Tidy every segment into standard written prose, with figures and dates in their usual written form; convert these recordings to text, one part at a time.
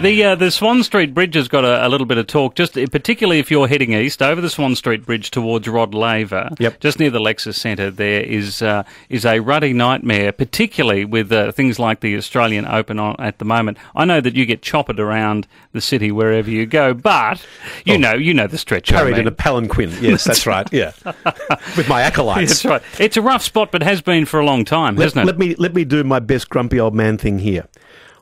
The Swan Street Bridge has got a little bit of talk, just particularly if you're heading east over the Swan Street Bridge towards Rod Laver, just near the Lexus Centre. There is a ruddy nightmare, particularly with things like the Australian Open on at the moment. I know that you get choppered around the city wherever you go, but you know the stretch. Carried in a palanquin. Yes, that's right. Yeah, with my acolytes. That's right. It's a rough spot, but has been for a long time, hasn't it? Let me do my best grumpy old man thing here.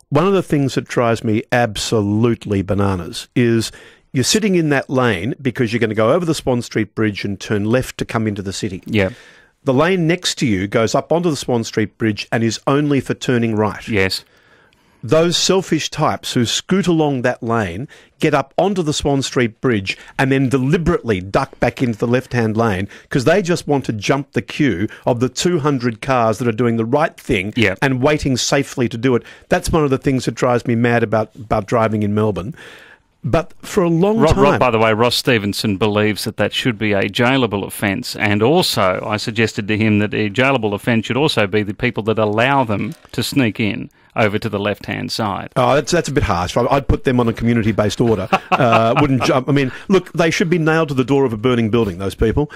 One of the things that drives me absolutely bananas is you're sitting in that lane because you're going to go over the Swan Street Bridge and turn left to come into the city. Yeah. The lane next to you goes up onto the Swan Street Bridge and is only for turning right. Yes. Those selfish types who scoot along that lane get up onto the Swan Street Bridge and then deliberately duck back into the left-hand lane because they just want to jump the queue of the 200 cars that are doing the right thing and waiting safely to do it. That's one of the things that drives me mad about driving in Melbourne. But for a long time... By the way, Ross Stevenson believes that should be a jailable offence, and also I suggested to him that a jailable offence should also be the people that allow them to sneak in over to the left-hand side. Oh, that's a bit harsh. I'd put them on a community-based order. Wouldn't jump. I mean, look, they should be nailed to the door of a burning building, those people.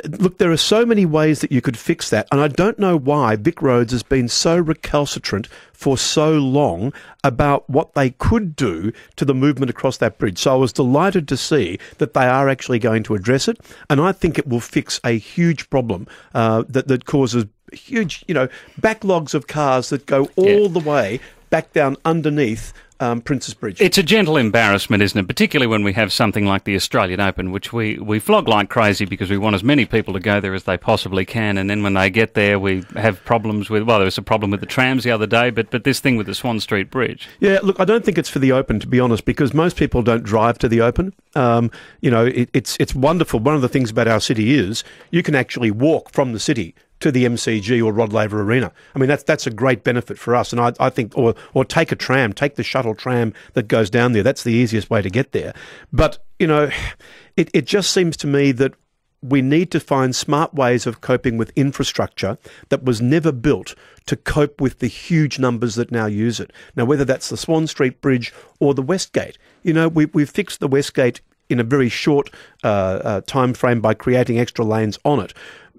Look, there are so many ways that you could fix that, and I don't know why Vic Roads has been so recalcitrant for so long about what they could do to the movement across that bridge. So I was delighted to see that they are actually going to address it, and I think it will fix a huge problem that causes huge, backlogs of cars that go all the way back down underneath Princess Bridge. It's a gentle embarrassment, isn't it? Particularly when we have something like the Australian Open, which we flog like crazy because we want as many people to go there as they possibly can, and then when they get there we have problems with, well, there was a problem with the trams the other day, but this thing with the Swan Street Bridge. Yeah, look, I don't think it's for the Open, to be honest, because most people don't drive to the Open. It's wonderful. One of the things about our city is you can actually walk from the city to the MCG or Rod Laver Arena. I mean, that's a great benefit for us. And I think, or take a tram, take the shuttle tram that goes down there. That's the easiest way to get there. But, it just seems to me that we need to find smart ways of coping with infrastructure that was never built to cope with the huge numbers that now use it. Now, whether that's the Swan Street Bridge or the Westgate, we've fixed the Westgate in a very short time frame by creating extra lanes on it.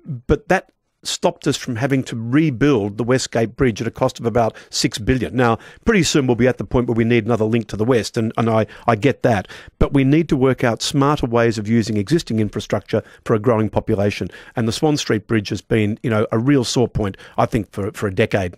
But that stopped us from having to rebuild the Westgate Bridge at a cost of about $6 billion. Now, pretty soon we'll be at the point where we need another link to the west, and I get that. But we need to work out smarter ways of using existing infrastructure for a growing population. And the Swan Street Bridge has been, a real sore point, I think, for a decade.